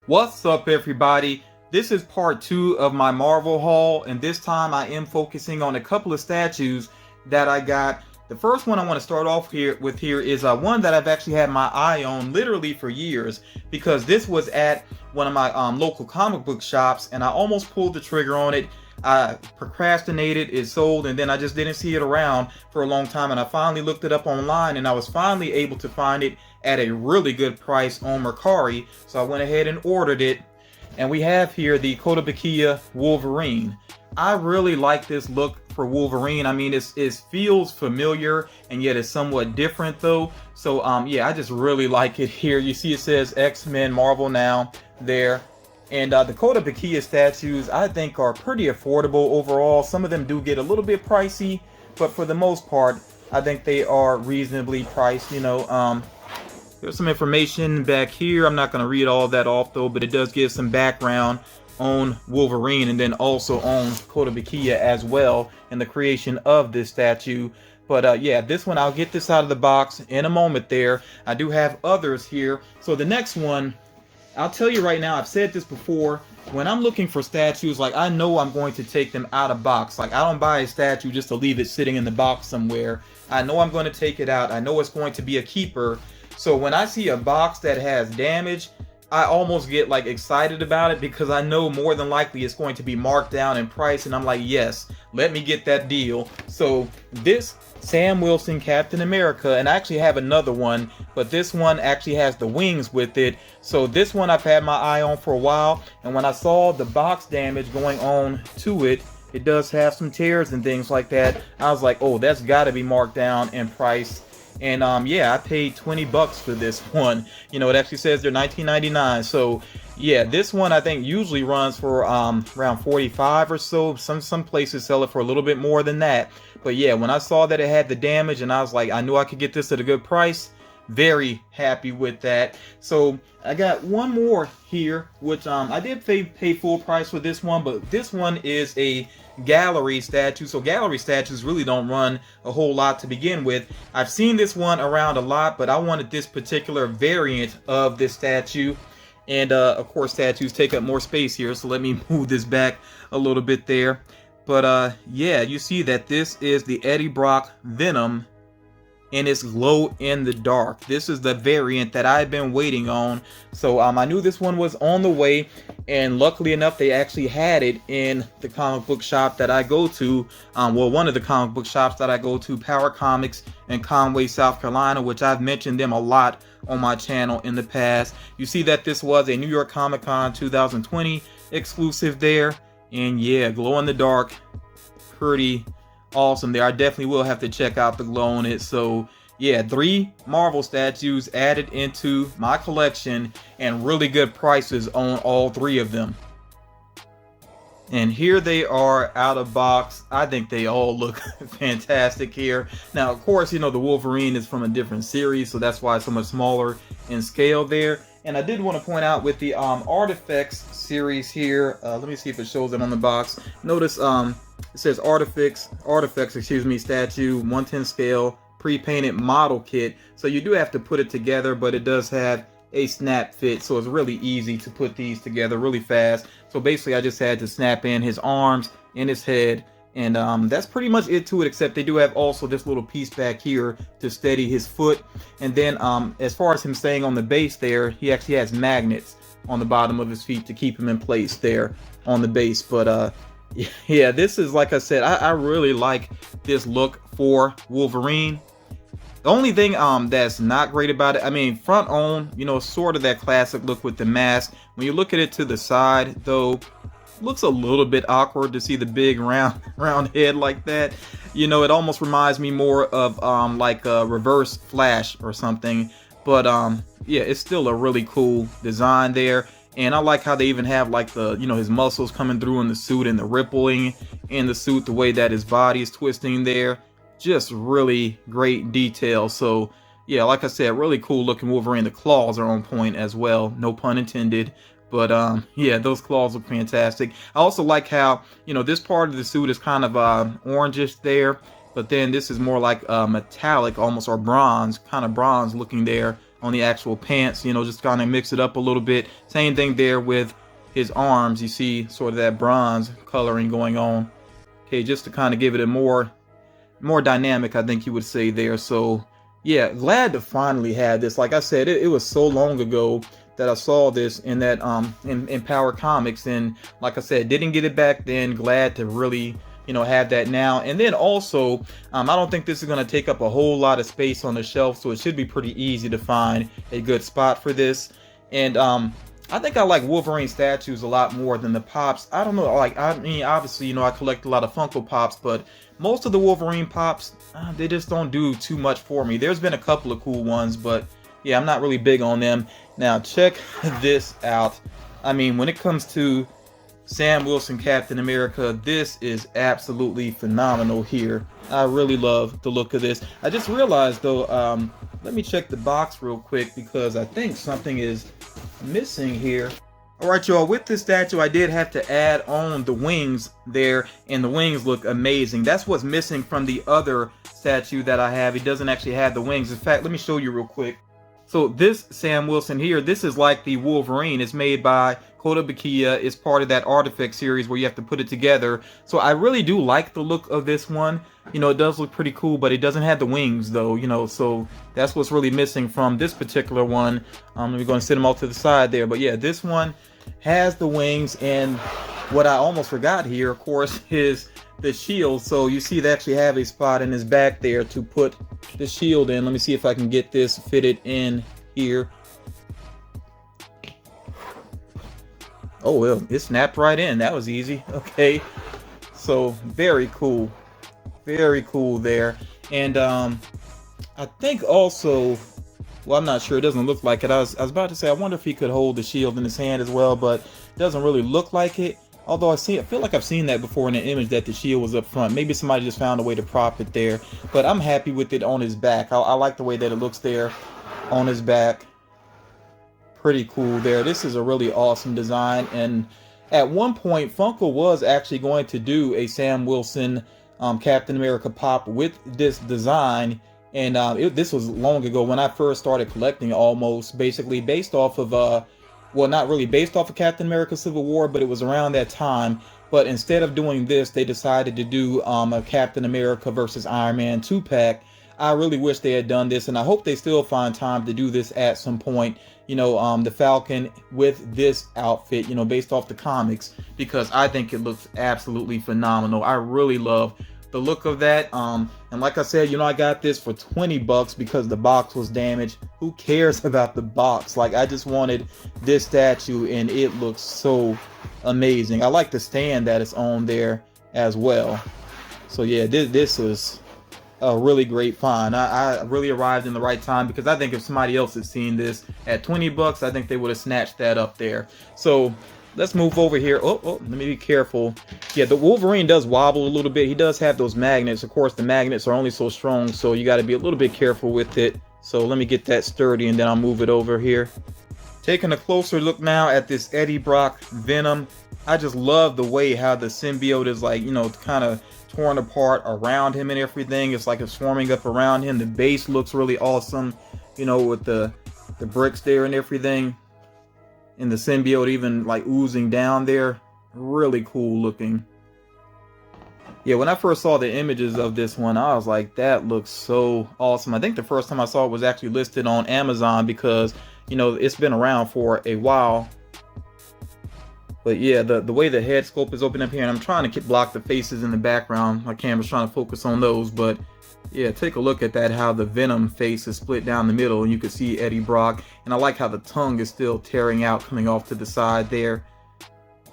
What's up, everybody? This is part 2 of my Marvel haul, and this time I am focusing on a couple of statues that I got. The first one I want to start off here is one that I've actually had my eye on literally for years, because this was at one of my local comic book shops, and I almost pulled the trigger on it. I procrastinated, it sold, and then I just didn't see it around for a long time, and I finally looked it up online, and I was finally able to find it at a really good price on Mercari. So I went ahead and ordered it, and we have here the Kotobukiya Wolverine. I really like this look for Wolverine. I mean, it feels familiar, and yet it's somewhat different though. So yeah, I just really like it here. You see it says X-Men Marvel now there. And the Kotobukiya statues, I think, are pretty affordable overall. Some of them do get a little bit pricey, but for the most part, I think they are reasonably priced. There's some information back here. I'm not going to read all that off though, but it does give some background on Wolverine and then also on Kotobukiya as well in the creation of this statue. But yeah, this one, I'll get this out of the box in a moment there. I do have others here. So the next one, I'll tell you right now, I've said this before, when I'm looking for statues, like, I know I'm going to take them out of box. Like, I don't buy a statue just to leave it sitting in the box somewhere. I know I'm going to take it out. I know it's going to be a keeper. So when I see a box that has damage, I almost get like excited about it, because I know more than likely it's going to be marked down in price, and I'm like, yes, let me get that deal. So this Sam Wilson Captain America, and I actually have another one, but this one actually has the wings with it. So this one I've had my eye on for a while, and when I saw the box damage going on to it, it does have some tears and things like that. I was like, oh, that's got to be marked down in price. And yeah, I paid $20 for this one. You know, it actually says they're $19.99. So yeah, this one I think usually runs for around $45 or so. Some places sell it for a little bit more than that. But yeah, when I saw that it had the damage, and I was like, I knew I could get this at a good price. Very happy with that. So I got one more here, which I did pay full price for this one, but this one is a gallery statue. So gallery statues really don't run a whole lot to begin with. I've seen this one around a lot, but I wanted this particular variant of this statue. And of course, statues take up more space here, so let me move this back a little bit there. But yeah, you see that this is the Eddie Brock Venom, and it's glow in the dark. This is the variant that I've been waiting on. So I knew this one was on the way, and luckily enough, they actually had it in the comic book shop that I go to. Well, one of the comic book shops that I go to, Power Comics in Conway, South Carolina, which I've mentioned them a lot on my channel in the past. You see that this was a New York Comic Con 2020 exclusive there, and yeah, glow in the dark, pretty awesome there. I definitely will have to check out the glow on it. So yeah, 3 Marvel statues added into my collection, and really good prices on all 3 of them. And here they are out of box. I think they all look fantastic here. Now, of course, you know, the Wolverine is from a different series, so that's why it's so much smaller in scale there. And I did want to point out with the Artifacts series here, let me see if it shows it on the box. Notice it says Artifacts, statue, 1/10 scale, pre-painted model kit. So you do have to put it together, but it does have a snap fit, so it's really easy to put these together really fast. So basically I just had to snap in his arms and his head, and that's pretty much it to it, except they do have also this little piece back here to steady his foot. And then as far as him staying on the base there, he actually has magnets on the bottom of his feet to keep him in place there on the base. But yeah, this is, like I said, I really like this look for Wolverine. The only thing that's not great about it, I mean, front on, you know, sort of that classic look with the mask. When you look at it to the side, though, looks a little bit awkward to see the big round head like that. You know, it almost reminds me more of like a Reverse Flash or something. But yeah, it's still a really cool design there. And I like how they even have like the, you know, his muscles coming through in the suit, and the rippling in the suit, the way that his body is twisting there. Just really great detail. So yeah, like I said, really cool looking Wolverine. The claws are on point as well, no pun intended. But yeah, those claws look fantastic. I also like how, you know, this part of the suit is kind of orangish there, but then this is more like metallic almost, or bronze, kind of bronze looking there on the actual pants, you know, just kind of mix it up a little bit. Same thing there with his arms. You see sort of that bronze coloring going on. Okay, just to kind of give it a more dynamic, I think you would say there. So yeah, glad to finally have this. Like I said, it was so long ago that I saw this in that in Power Comics, and like I said, didn't get it back then. Glad to really, you know, have that now. And then also, I don't think this is going to take up a whole lot of space on the shelf, so it should be pretty easy to find a good spot for this. And I think I like Wolverine Statues a lot more than the Pops. I don't know, like, I mean, obviously, you know, I collect a lot of Funko Pops, but most of the Wolverine Pops, they just don't do too much for me. There's been a couple of cool ones, but yeah, I'm not really big on them. Now, check this out. I mean, when it comes to Sam Wilson Captain America, this is absolutely phenomenal here. I really love the look of this. I just realized, though, let me check the box real quick because I think something is missing here. Alright, y'all, with this statue I did have to add on the wings there, and the wings look amazing. That's what's missing from the other statue that I have. It doesn't actually have the wings. In fact, let me show you real quick. So this Sam Wilson here, this is like the Wolverine. It's made by Kotobukiya. It's part of that Artifact series where you have to put it together. So I really do like the look of this one. You know, it does look pretty cool, but it doesn't have the wings though, you know, so that's what's really missing from this particular one. We're going to set them all to the side there. But yeah, this one has the wings, and what I almost forgot here, of course, is the shield. So you see they actually have a spot in his back there to put the shield in. Let me see if I can get this fitted in here. Oh well, it snapped right in. That was easy. Okay, so very cool there. And I think also, well, I'm not sure, it doesn't look like it. I was about to say, I wonder if he could hold the shield in his hand as well, but it doesn't really look like it. Although I feel like I've seen that before in an image that the shield was up front. Maybe somebody just found a way to prop it there. But I'm happy with it on his back. I like the way that it looks there on his back. Pretty cool there. This is a really awesome design. And at one point, Funko was actually going to do a Sam Wilson Captain America pop with this design. And this was long ago when I first started collecting, almost basically based off of well, not really based off of Captain America Civil War, but it was around that time. But instead of doing this, they decided to do a Captain America versus Iron Man 2-pack. I really wish they had done this, and I hope they still find time to do this at some point. You know, the Falcon with this outfit, you know, based off the comics, because I think it looks absolutely phenomenal. I really love the look of that. And like I said, you know, I got this for 20 bucks because the box was damaged. Who cares about the box? Like, I just wanted this statue, and it looks so amazing. I like the stand that it's on there as well. So yeah, this was a really great find. I really arrived in the right time, because I think if somebody else had seen this at 20 bucks, I think they would have snatched that up there. So let's move over here. Oh, let me be careful. Yeah, the Wolverine does wobble a little bit. He does have those magnets. Of course, the magnets are only so strong, so you got to be a little bit careful with it. So let me get that sturdy, and then I'll move it over here. Taking a closer look now at this Eddie Brock Venom. I just love the way how the symbiote is, like, you know, kind of torn apart around him and everything. It's like it's swarming up around him. The base looks really awesome, you know, with the bricks there and everything. And the symbiote even like oozing down there. Really cool looking. Yeah, when I first saw the images of this one, I was like, that looks so awesome. I think the first time I saw it was actually listed on Amazon, because, you know, it's been around for a while. But yeah, the way the head sculpt is open up here, and I'm trying to block the faces in the background. My camera's trying to focus on those, but yeah, take a look at that, how the Venom face is split down the middle, and you can see Eddie Brock. And I like how the tongue is still tearing out, coming off to the side there.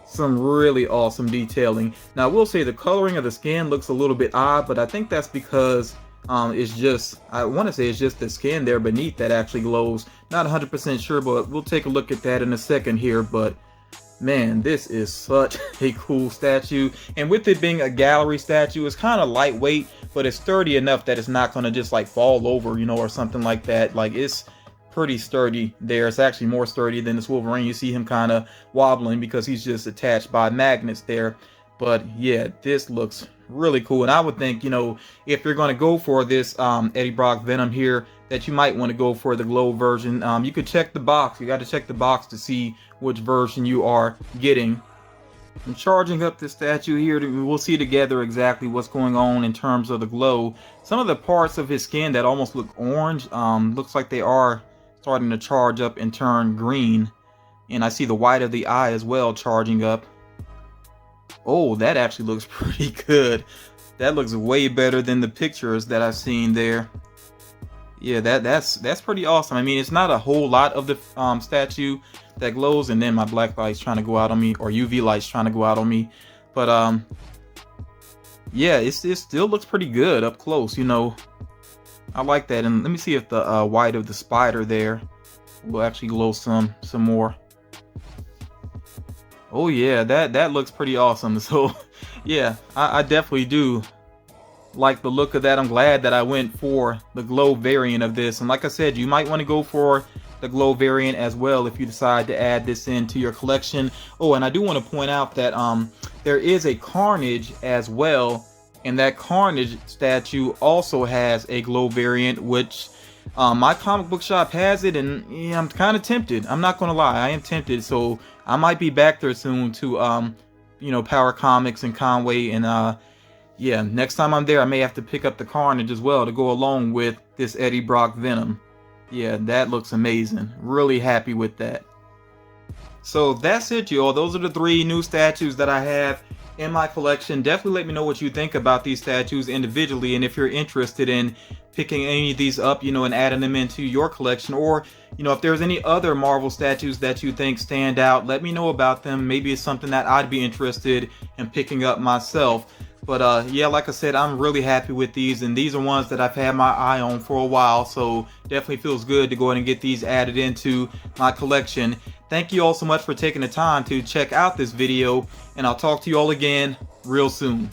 Some really awesome detailing. Now, I will say the coloring of the skin looks a little bit odd, but I think that's because it's just, I want to say it's just the skin there beneath that actually glows. Not 100% sure, but we'll take a look at that in a second here. But man, this is such a cool statue. And with it being a gallery statue, it's kind of lightweight, but it's sturdy enough that it's not going to just like fall over, you know, or something like that. Like, it's pretty sturdy there. It's actually more sturdy than this Wolverine. You see him kind of wobbling because he's just attached by magnets there. But yeah, this looks really cool. And I would think, if you're going to go for this Eddie Brock Venom here, that you might want to go for the glow version. You could check the box. You got to check the box to see which version you are getting. I'm charging up this statue here. We'll see together exactly what's going on in terms of the glow. Some of the parts of his skin that almost look orange, looks like they are starting to charge up and turn green. And I see the white of the eye as well charging up. Oh, that actually looks pretty good. That looks way better than the pictures that I've seen there. Yeah, that's pretty awesome. I mean, it's not a whole lot of the statue that glows, and then my black light's trying to go out on me, or UV light's trying to go out on me. But yeah, it still looks pretty good up close. I like that. And let me see if the white of the spider there will actually glow some more. Oh yeah, that looks pretty awesome. So yeah, I definitely do like the look of that. I'm glad that I went for the glow variant of this. And like I said, you might want to go for the glow variant as well if you decide to add this into your collection. Oh, and I do want to point out that there is a Carnage as well, and that Carnage statue also has a glow variant, which my comic book shop has it, and yeah, I'm kind of tempted. I'm not gonna lie, I am tempted. So I might be back there soon to Power Comics and Conway, and yeah, next time I'm there, I may have to pick up the Carnage as well to go along with this Eddie Brock Venom. Yeah, that looks amazing. Really happy with that. So that's it, y'all. Those are the 3 new statues that I have in my collection. Definitely let me know what you think about these statues individually, and if you're interested in picking any of these up, and adding them into your collection, or if there's any other Marvel statues that you think stand out, let me know about them. Maybe it's something that I'd be interested in picking up myself. But yeah, like I said, I'm really happy with these, and these are ones that I've had my eye on for a while, so definitely feels good to go ahead and get these added into my collection. Thank you all so much for taking the time to check out this video, and I'll talk to you all again real soon.